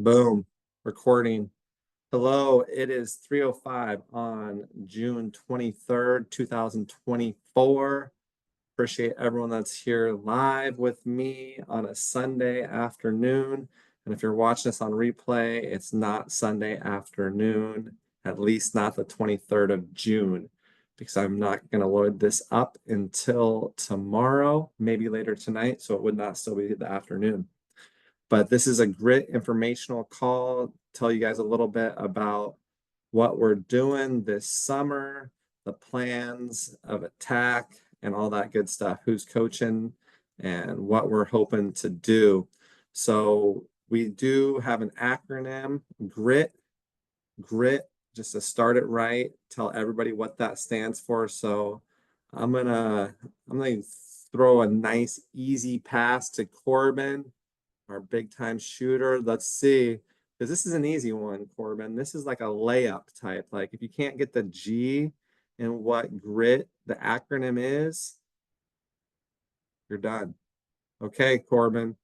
Boom. Recording. Hello, it is 3:05 on June 23rd, 2024. Appreciate everyone that's here live with me on a Sunday afternoon. And if you're watching this on replay, it's not Sunday afternoon, at least not the 23rd of June, because I'm not going to load this up until tomorrow, maybe later tonight. So it would not still be the afternoon. But this is a grit informational call. Tell you guys a little bit about what we're doing this summer, the plans of attack, and all that good stuff. Who's coaching and what we're hoping to do. So we do have an acronym, GRIT. GRIT, just to start it right, tell everybody what that stands for. So I'm gonna throw a nice easy pass to Corbin, our big time shooter. Let's see, because this is an easy one, Corbin. This is like a layup type. Like if you can't get the G in what GRIT, the acronym is, you're done. Okay, Corbin.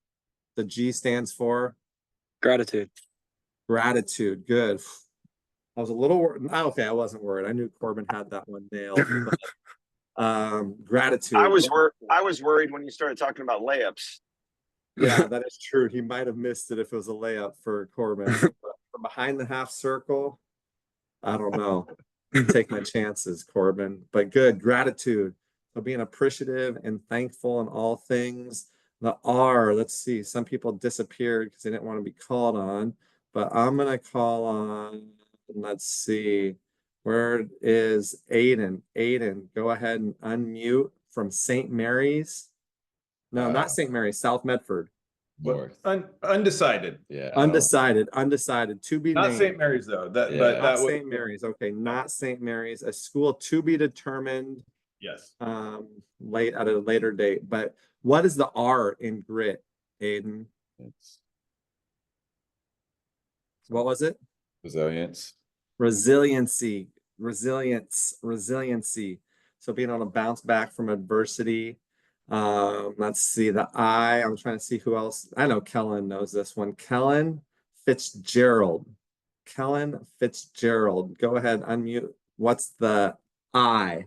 The G stands for? Gratitude. Gratitude. Good. I was a little worried. Okay, I wasn't worried. I knew Corbin had that one nailed. But, gratitude. I was worried when you started talking about layups. Yeah, that is true. He might have missed it if it was a layup for Corbin. But from behind the half circle, I don't know. Take my chances, Corbin. But good, gratitude. So being appreciative and thankful in all things. The R, let's see. Some people disappeared because they didn't want to be called on. But I'm going to call on, let's see. Where is Aiden? Aiden, go ahead and unmute from St. Mary's. No, not St. Mary's, South Medford. North. Undecided. Yeah. Undecided. To be Not named. St. Mary's though. Not St. Mary's. Okay, not St. Mary's. A school to be determined. Yes. Late at a later date. But what is the R in GRIT, Aiden? What was it? Resilience. Resiliency. So being able to bounce back from adversity. Let's see, the I. I'm trying to see who else. I know Kellen knows this one. Kellen Fitzgerald. Go ahead, unmute. What's the I?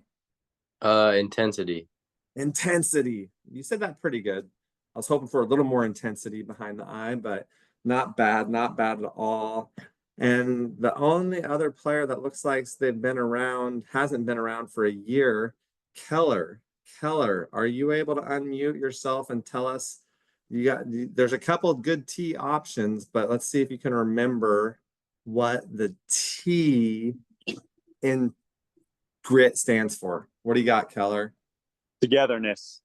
Intensity. You said that pretty good. I was hoping for a little more intensity behind the I, but not bad at all. And the only other player that looks like hasn't been around for a year, Keller, are you able to unmute yourself and tell us? There's a couple of good T options, but let's see if you can remember what the T in GRIT stands for. What do you got, Keller? Togetherness.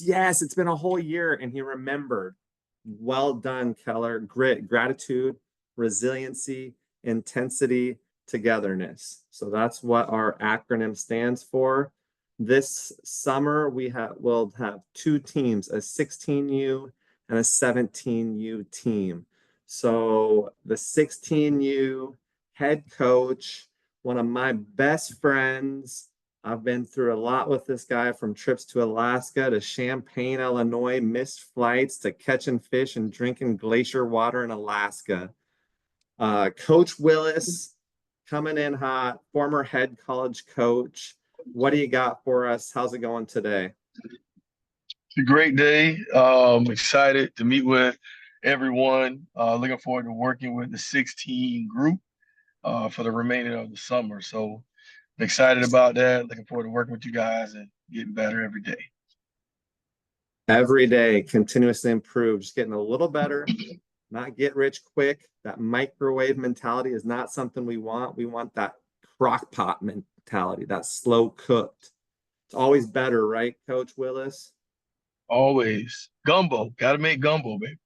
Yes, it's been a whole year and he remembered. Well done, Keller. GRIT, gratitude, resiliency, intensity, togetherness. So that's what our acronym stands for. This summer, we'll have two teams, a 16U and a 17U team. So the 16U head coach, one of my best friends. I've been through a lot with this guy, from trips to Alaska to Champaign, Illinois, missed flights to catching fish and drinking glacier water in Alaska. Coach Willis coming in hot, former head college coach. What do you got for us? How's it going today? It's a great day. Excited to meet with everyone. Looking forward to working with the 16 group for the remainder of the summer. So excited about that. Looking forward to working with you guys and getting better every day. Every day, continuously improve, just getting a little better, not get rich quick. That microwave mentality is not something we want. We want that crock pot mentality, that slow cooked. It's always better, right, Coach Willis? Always. Gumbo. Got to make gumbo, baby.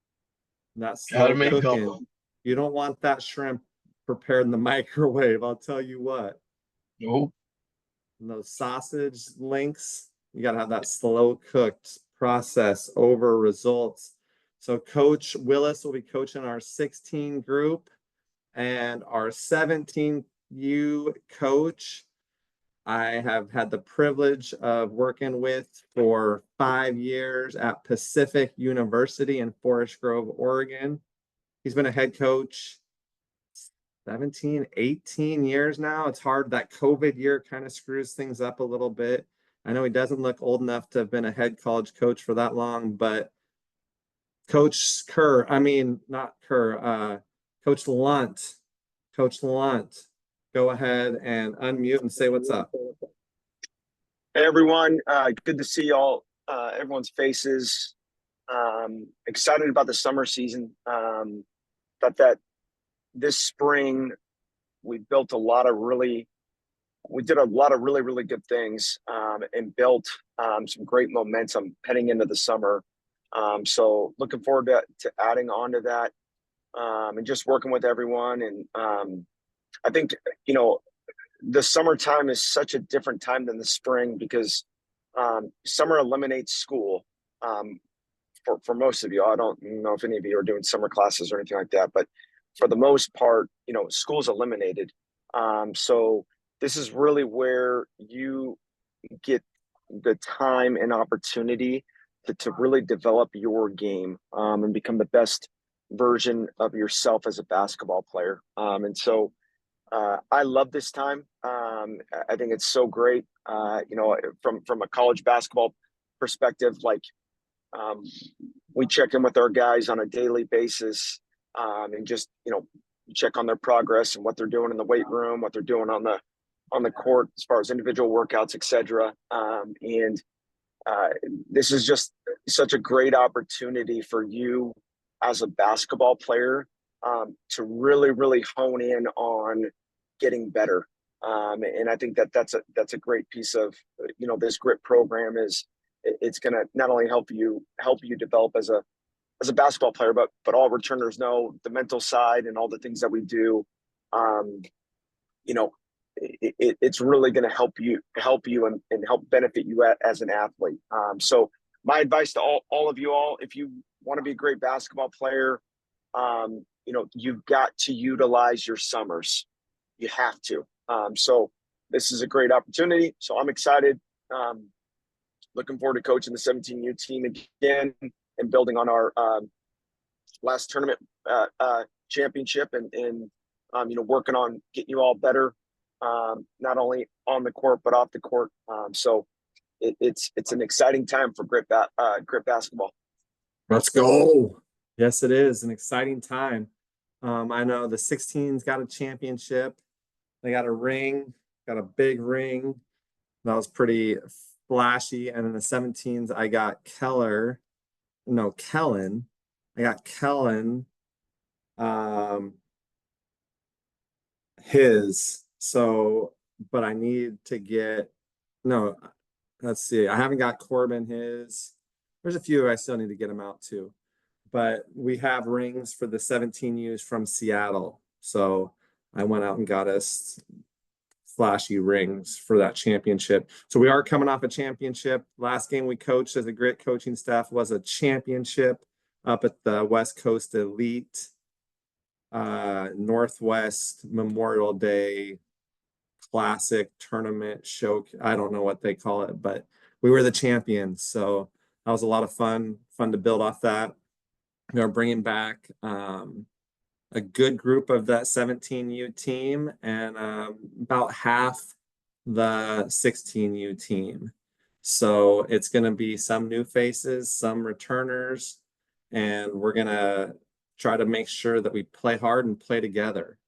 That's slow cooking. Gumbo. You don't want that shrimp prepared in the microwave, I'll tell you what. Nope. And those sausage links, you got to have that slow cooked process over results. So Coach Willis will be coaching our 16 group, and our 17U coach I have had the privilege of working with for 5 years at Pacific University in Forest Grove, Oregon. He's been a head coach 17, 18 years now. It's hard. That COVID year kind of screws things up a little bit. I know he doesn't look old enough to have been a head college coach for that long, but Coach Kerr, I mean, not Kerr, Coach Lunt, go ahead and unmute and say what's up. Hey everyone, good to see y'all. Everyone's faces. Excited about the summer season. Thought that this spring we did a lot of really good things, and built some great momentum heading into the summer. So looking forward to adding on to that, and just working with everyone. And I think, the summertime is such a different time than the spring because summer eliminates school, for most of you. I don't know if any of you are doing summer classes or anything like that, but for the most part, school's eliminated. So this is really where you get the time and opportunity to really develop your game, and become the best version of yourself as a basketball player. And so I love this time. I think it's so great. From a college basketball perspective, like, we check in with our guys on a daily basis, and just check on their progress and what they're doing in the weight room, what they're doing on the court as far as individual workouts, etc. And this is just such a great opportunity for you as a basketball player, to really hone in on getting better. And I think that's a great piece of this grit program. Is it's going to not only help you develop as a basketball player, but all returners know the mental side and all the things that we do. It's really going to help you and help benefit you as an athlete. So my advice to all of you all, if you want to be a great basketball player, you've got to utilize your summers. You have to. So this is a great opportunity. So I'm excited. Looking forward to coaching the 17U team again and building on our last tournament championship, and working on getting you all better, not only on the court but off the court. So it's an exciting time for grit basketball. Let's go. Yes, it is an exciting time. I know the 16's got a championship. They got a ring, got a big ring. That was pretty flashy. And in the 17s, I got Kellen. I got Kellen, his. So, but I need to get, no, let's see. I haven't got Corbin his. There's a few I still need to get him out too. But we have rings for the 17Us from Seattle. So I went out and got us flashy rings for that championship. So we are coming off a championship. Last game we coached as a grit coaching staff was a championship up at the West Coast Elite Northwest Memorial Day Classic Tournament show. I don't know what they call it, but we were the champions. So that was a lot of fun to build off that. They're bringing back a good group of that 17U team and about half the 16U team. So it's going to be some new faces, some returners, and we're going to try to make sure that we play hard and play together.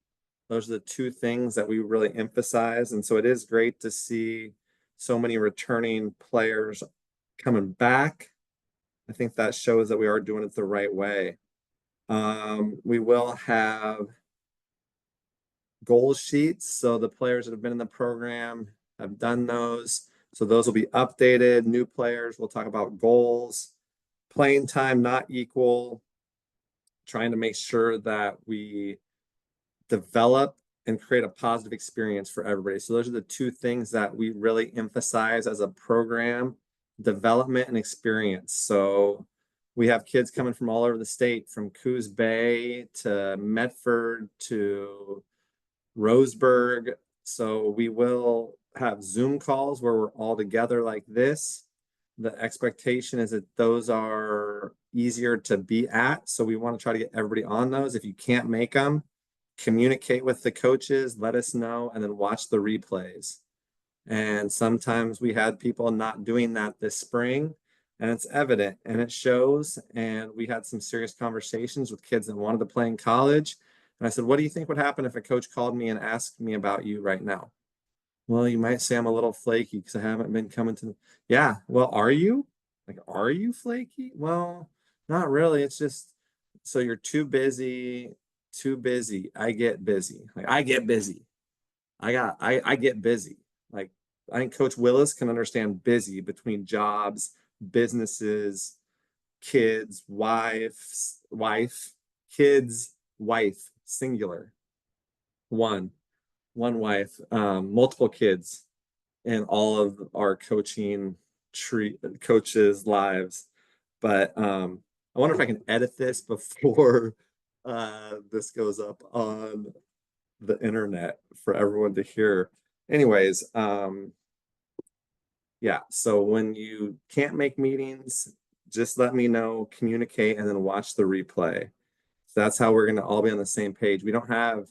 Those are the two things that we really emphasize. And so it is great to see so many returning players coming back. I think that shows that we are doing it the right way. We will have goal sheets. So the players that have been in the program have done those. So those will be updated. New players, we'll talk about goals, playing time not equal, trying to make sure that we develop and create a positive experience for everybody. So those are the two things that we really emphasize as a program: development and experience. So we have kids coming from all over the state, from Coos Bay to Medford to Roseburg. So we will have Zoom calls where we're all together like this. The expectation is that those are easier to be at. So we want to try to get everybody on those. If you can't make them, communicate with the coaches, let us know, and then watch the replays. And sometimes we had people not doing that this spring, and it's evident and it shows. And we had some serious conversations with kids that wanted to play in college. And I said, what do you think would happen if a coach called me and asked me about you right now? Well, you might say I'm a little flaky because I haven't been coming to. Yeah, well, are you? Like, are you flaky? Well, not really. It's just so you're too busy, too busy. I get busy. Like, I get busy. I get busy. Like, I think Coach Willis can understand busy between jobs, businesses, kids, kids, wife, singular, one wife, multiple kids in all of our coaches' lives. But I wonder if I can edit this before this goes up on the internet for everyone to hear. Anyways, yeah, so when you can't make meetings, just let me know, communicate, and then watch the replay. So that's how we're going to all be on the same page. We don't have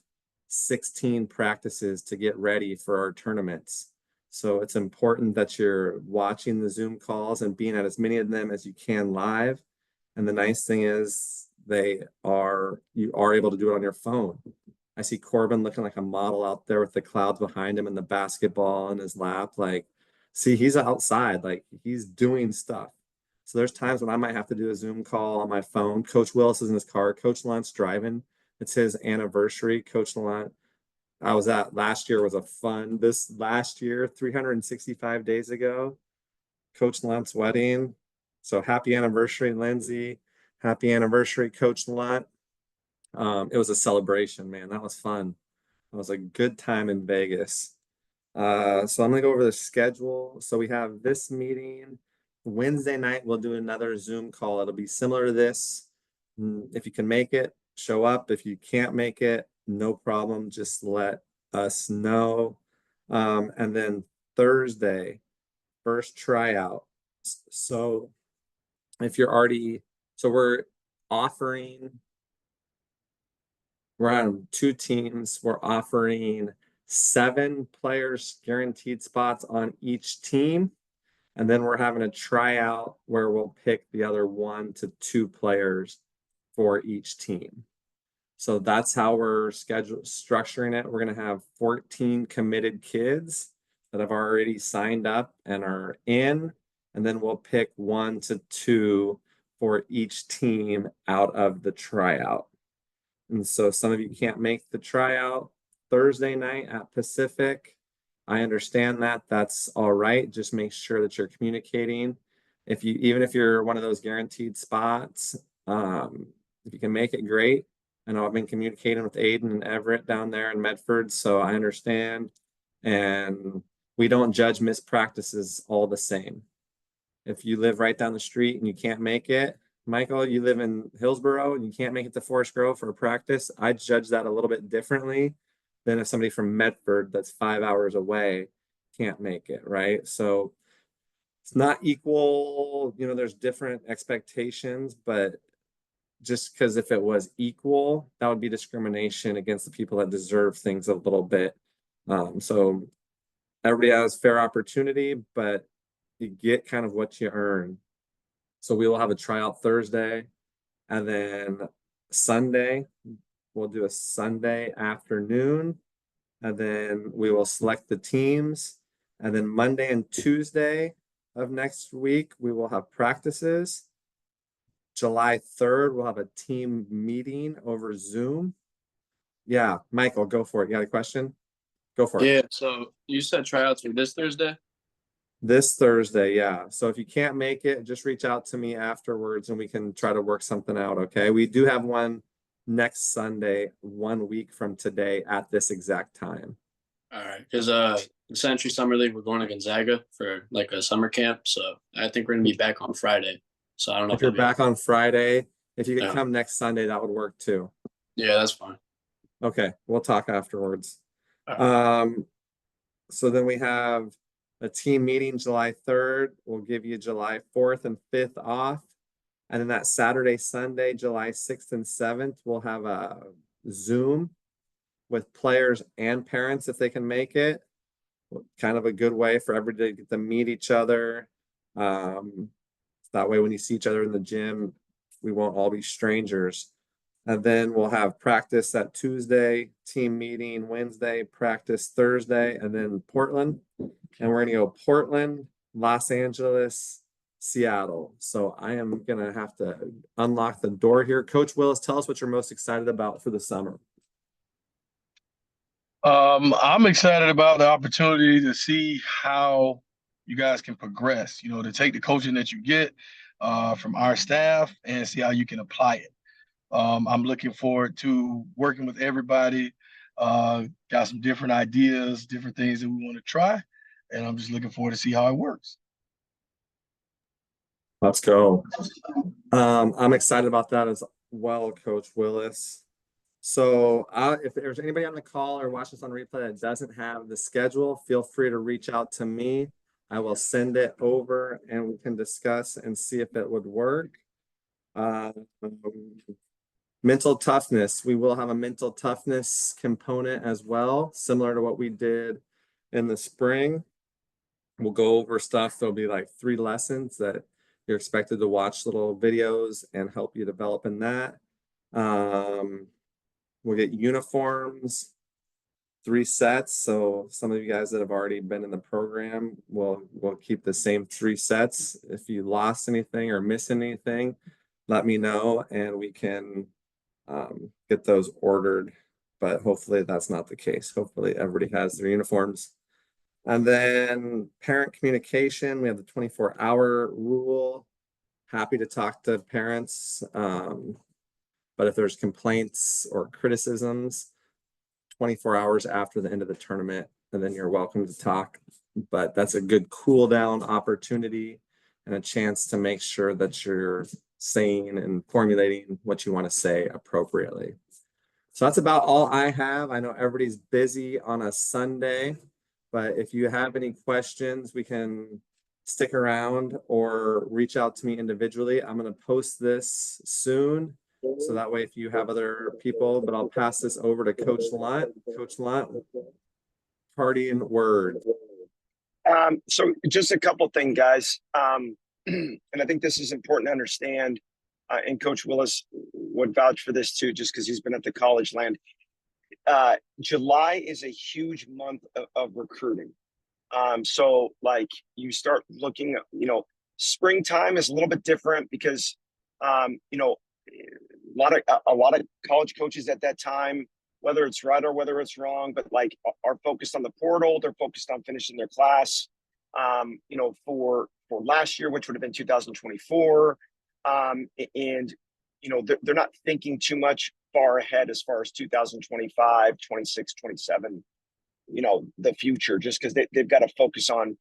16 practices to get ready for our tournaments. So it's important that you're watching the Zoom calls and being at as many of them as you can live. And the nice thing is you are able to do it on your phone. I see Corbin looking like a model out there with the clouds behind him and the basketball in his lap. Like, see, he's outside, like he's doing stuff. So there's times when I might have to do a Zoom call on my phone. Coach Willis is in his car. Coach Lunt's driving. It's his anniversary. Coach Lunt, I was at last year was a fun. This last year, 365 days ago, Coach Lunt's wedding. So happy anniversary, Lindsay. Happy anniversary, Coach Lunt. It was a celebration, man. That was fun. It was a good time in Vegas. So I'm gonna go over the schedule. So we have this meeting Wednesday night. We'll do another Zoom call. It'll be similar to this. If you can make it, show up. If you can't make it, no problem. Just let us know. And then Thursday, first tryout. So if you're already, so we're on 2 teams. We're offering 7 players guaranteed spots on each team. And then we're having a tryout where we'll pick the other 1 to 2 players for each team. So that's how we're structuring it. We're going to have 14 committed kids that have already signed up and are in. And then we'll pick 1 to 2 for each team out of the tryout. And so some of you can't make the tryout Thursday night at Pacific. I understand that. That's all right. Just make sure that you're communicating. Even if you're one of those guaranteed spots, if you can make it, great. I know I've been communicating with Aiden and Everett down there in Medford, so I understand. And we don't judge missed practices all the same. If you live right down the street and you can't make it, Michael, you live in Hillsborough and you can't make it to Forest Grove for a practice, I judge that a little bit differently than if somebody from Medford that's 5 hours away can't make it, right? So it's not equal, there's different expectations, but just because if it was equal, that would be discrimination against the people that deserve things a little bit. So everybody has fair opportunity, but you get kind of what you earn. So we will have a tryout Thursday, and then Sunday, we'll do a Sunday afternoon, and then we will select the teams. And then Monday and Tuesday of next week, we will have practices. July 3rd, we'll have a team meeting over Zoom. Yeah, Michael, go for it. You got a question? Go for it. Yeah, so you said tryouts are this Thursday? This Thursday, yeah. So if you can't make it, just reach out to me afterwards and we can try to work something out, okay? We do have one next Sunday, 1 week from today at this exact time. All right, because the Century Summer League, we're going to Gonzaga for like a summer camp, so I think we're gonna be back on Friday. So I don't know If you're back on Friday, if you could Yeah. come next Sunday, that would work too. Yeah, that's fine. Okay, we'll talk afterwards. All So then we have a team meeting July 3rd. We'll give you July 4th and 5th off. And then that Saturday, Sunday, July 6th and 7th, we'll have a Zoom with players and parents if they can make it. Kind of a good way for everybody to get to meet each other. That way when you see each other in the gym, we won't all be strangers. And then we'll have practice that Tuesday, team meeting Wednesday, practice Thursday, and then Portland. And we're gonna go Portland, Los Angeles, Seattle. So I am gonna have to unlock the door here. Coach Willis, tell us what you're most excited about for the summer. I'm excited about the opportunity to see how you guys can progress, to take the coaching that you get from our staff and see how you can apply it. I'm looking forward to working with everybody. Got some different ideas, different things that we want to try, and I'm just looking forward to see how it works. Let's go. I'm excited about that as well, Coach Willis. So if there's anybody on the call or watch this on replay that doesn't have the schedule, feel free to reach out to me. I will send it over and we can discuss and see if it would work. Mental toughness. We will have a mental toughness component as well, similar to what we did in the spring. We'll go over stuff. There'll be like 3 lessons that you're expected to watch little videos and help you develop in that. We'll get uniforms, 3 sets. So some of you guys that have already been in the program will keep the same 3 sets. If you lost anything or missed anything, let me know and we can get those ordered. But hopefully that's not the case. Hopefully everybody has their uniforms. And then parent communication, we have the 24-hour rule. Happy to talk to parents. But if there's complaints or criticisms, 24 hours after the end of the tournament, and then you're welcome to talk. But that's a good cool down opportunity and a chance to make sure that you're saying and formulating what you want to say appropriately. So that's about all I have. I know everybody's busy on a Sunday, but if you have any questions, we can stick around or reach out to me individually. I'm going to post this soon. So that way, if you have other people, but I'll pass this over to Coach Lunt. Coach Lunt, parting word. So just a couple things, guys. And I think this is important to understand. And Coach Willis would vouch for this too, just because he's been at the college land. July is a huge month of recruiting. So like you start looking at, springtime is a little bit different because, a lot of college coaches at that time, whether it's right or whether it's wrong, but like are focused on the portal. They're focused on finishing their class. For last year, which would have been 2024, and they're not thinking too much far ahead as far as 2025, 26, 27. The future, just because they've got to focus on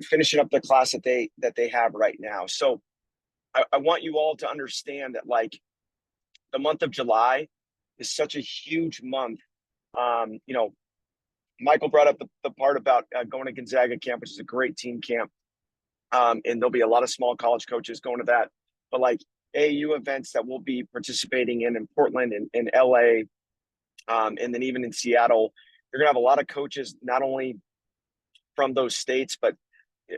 finishing up the class that they have right now. So I want you all to understand that like the month of July is such a huge month. Michael brought up the part about going to Gonzaga camp, which is a great team camp. And there'll be a lot of small college coaches going to that. But like AAU events that we'll be participating in Portland and in LA, and then even in Seattle, you're going to have a lot of coaches, not only from those states, but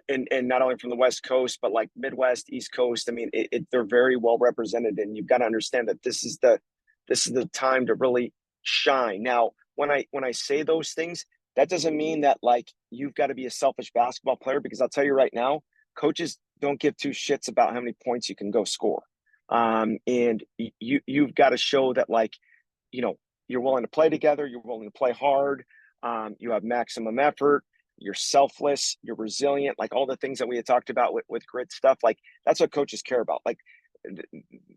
and not only from the West Coast, but like Midwest, East Coast. I mean, they're very well represented, and you've got to understand that this is the time to really shine. Now, when I say those things, that doesn't mean that like you've got to be a selfish basketball player, because I'll tell you right now, coaches don't give 2 shits about how many points you can go score. And you've got to show that like, you're willing to play together, you're willing to play hard, you have maximum effort, you're selfless, you're resilient, like all the things that we had talked about with grit stuff. Like that's what coaches care about. Like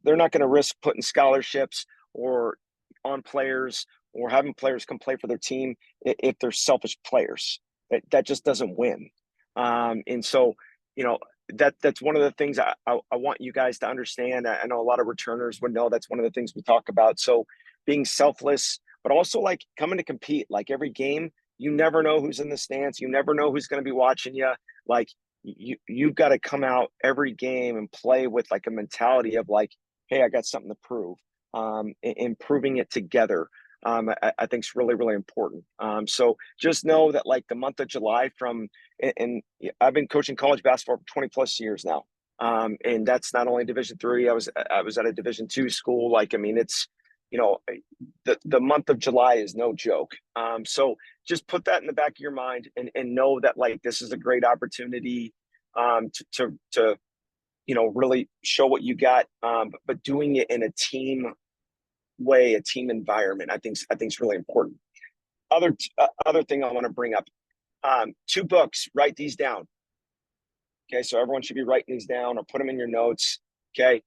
they're not going to risk putting scholarships or on players or having players come play for their team if they're selfish players. That just doesn't win. And so, that's one of the things I want you guys to understand. I know a lot of returners would know that's one of the things we talk about. So being selfless, but also like coming to compete. Like every game, you never know who's in the stands. You never know who's going to be watching you. Like you've got to come out every game and play with like a mentality of like, hey, I got something to prove. Improving it together, I think is really, really important. So just know that like the month of July and I've been coaching college basketball for 20 plus years now. And that's not only Division III. I was at a Division II school. Like, I mean, it's, the month of July is no joke. So just put that in the back of your mind and know that like this is a great opportunity to really show what you got, but doing it in a team way, a team environment. I think is really important. Other thing I want to bring up, 2 books. Write these down. Okay, so everyone should be writing these down or put them in your notes. Okay,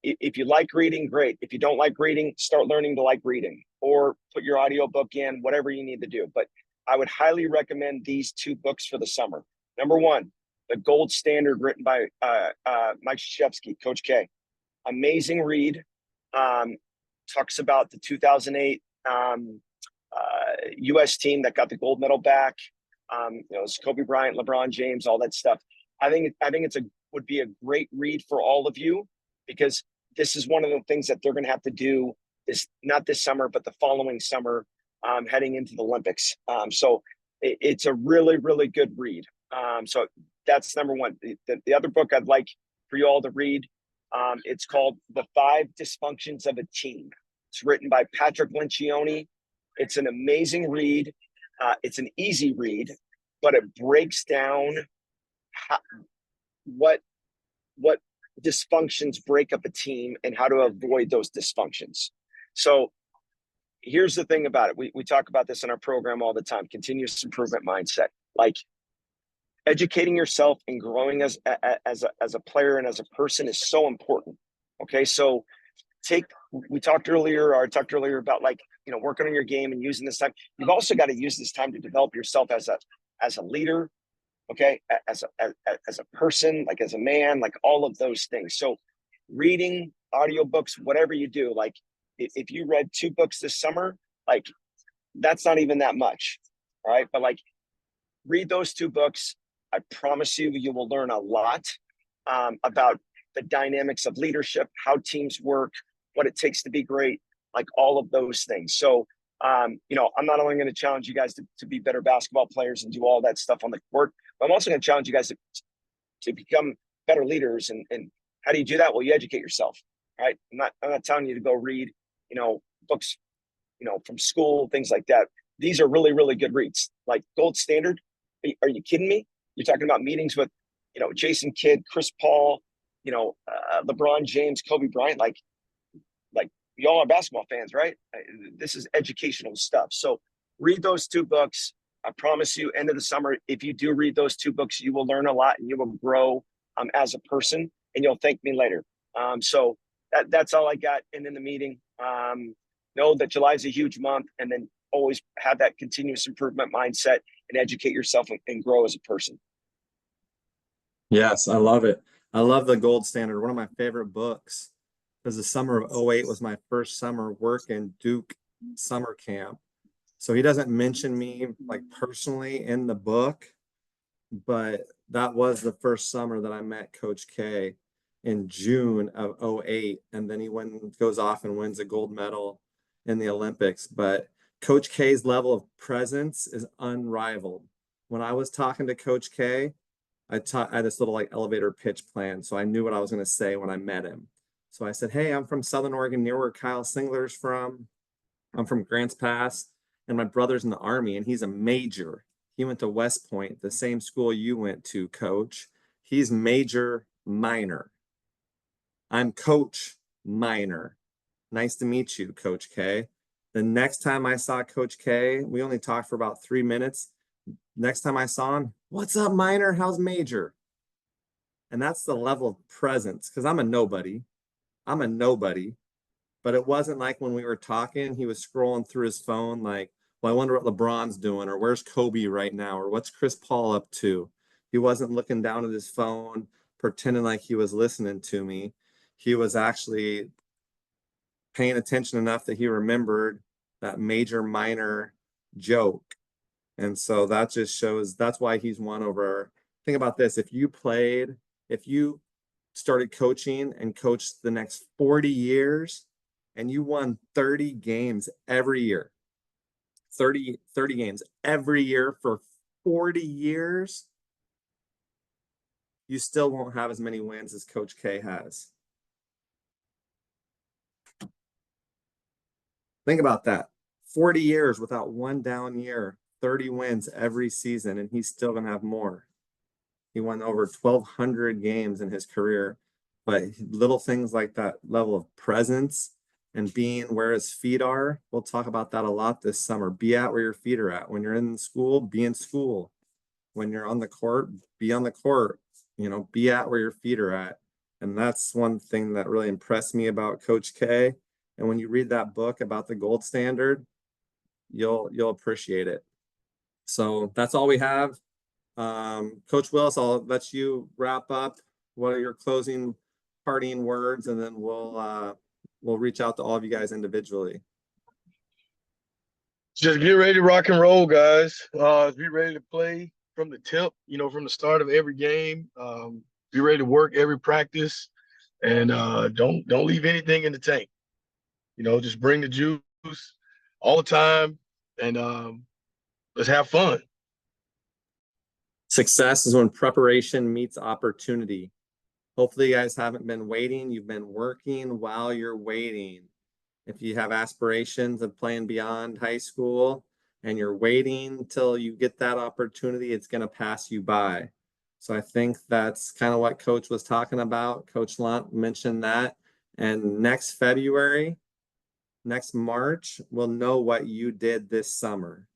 if you like reading, great. If you don't like reading, start learning to like reading, or put your audiobook in, whatever you need to do. But I would highly recommend these 2 books for the summer. Number one, The Gold Standard, written by Mike Krzyzewski, Coach K. Amazing read. Talks about the 2008 U.S. team that got the gold medal back. It's Kobe Bryant, LeBron James, all that stuff. I think would be a great read for all of you, because this is one of the things that they're going to have to do not this summer, but the following summer, heading into the Olympics. So it's a really, really good read. So that's number one. The other book I'd like for you all to read, it's called The 5 Dysfunctions of a Team. It's written by Patrick Lencioni. It's an amazing read. It's an easy read, but it breaks down what dysfunctions break up a team and how to avoid those dysfunctions. So here's the thing about it. We talk about this in our program all the time, continuous improvement mindset. Like, educating yourself and growing as a player and as a person is so important. Okay, so I talked earlier about like, working on your game and using this time. You've also got to use this time to develop yourself as a leader, okay, as a person, like as a man, like all of those things. So reading, audiobooks, whatever you do, like if you read 2 books this summer, like that's not even that much. All right, but like read those 2 books. I promise you will learn a lot about the dynamics of leadership, how teams work, what it takes to be great, like all of those things. So, I'm not only going to challenge you guys to be better basketball players and do all that stuff on the court, but I'm also going to challenge you guys to become better leaders. And how do you do that? Well, you educate yourself, right? I'm not telling you to go read, books, from school, things like that. These are really, really good reads. Like Gold Standard. Are you kidding me? You're talking about meetings with, Jason Kidd, Chris Paul, LeBron James, Kobe Bryant. Like y'all are basketball fans, right? This is educational stuff. So read those 2 books. I promise you, end of the summer, if you do read those 2 books, you will learn a lot and you will grow as a person, and you'll thank me later. So that's all I got in the meeting. Know that July is a huge month, and then always have that continuous improvement mindset and educate yourself and grow as a person. Yes, I love it. I love The Gold Standard, one of my favorite books, because the summer of 08 was my first summer working Duke summer camp. So he doesn't mention me like personally in the book, but that was the first summer that I met Coach K in June of 08. And then he goes off and wins a gold medal in the Olympics. But Coach K's level of presence is unrivaled. When I was talking to Coach K, I had this little like elevator pitch plan. So I knew what I was going to say when I met him. So I said, hey, I'm from Southern Oregon, near where Kyle Singler's from. I'm from Grants Pass, and my brother's in the Army, and he's a major. He went to West Point, the same school you went to, Coach. He's major minor. I'm Coach minor. Nice to meet you, Coach K. The next time I saw Coach K, we only talked for about 3 minutes. Next time I saw him, what's up, minor? How's major? And that's the level of presence, because I'm a nobody. But it wasn't like when we were talking, he was scrolling through his phone like, well, I wonder what LeBron's doing, or where's Kobe right now, or what's Chris Paul up to? He wasn't looking down at his phone, pretending like he was listening to me. He was actually paying attention enough that he remembered that major minor joke. And so that just shows, that's why he's won over think about this. If you started coaching and coached the next 40 years and you won 30 games every year, 30 games every year for 40 years, you still won't have as many wins as Coach K has. Think about that. 40 years without one down year, 30 wins every season, and he's still going to have more. He won over 1,200 games in his career, but little things like that level of presence and being where his feet are, we'll talk about that a lot this summer. Be at where your feet are at. When you're in school, be in school. When you're on the court, be on the court. You know, be at where your feet are at. And that's one thing that really impressed me about Coach K. And when you read that book about the gold standard, you'll appreciate it. So that's all we have. Coach Willis, I'll let you wrap up. What are your closing parting words? And then we'll reach out to all of you guys individually. Just get ready to rock and roll, guys. Be ready to play from the tip, from the start of every game. Be ready to work every practice, and don't leave anything in the tank. Just bring the juice all the time, and let's have fun. Success is when preparation meets opportunity. Hopefully you guys haven't been waiting. You've been working while you're waiting. If you have aspirations of playing beyond high school and you're waiting till you get that opportunity, it's going to pass you by. So I think that's kind of what Coach was talking about. Coach Lunt mentioned that. And next March, we'll know what you did this summer.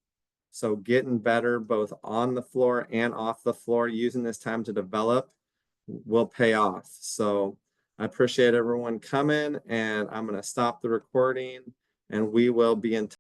So getting better both on the floor and off the floor, using this time to develop, will pay off. So I appreciate everyone coming, and I'm going to stop the recording, and we will be in touch.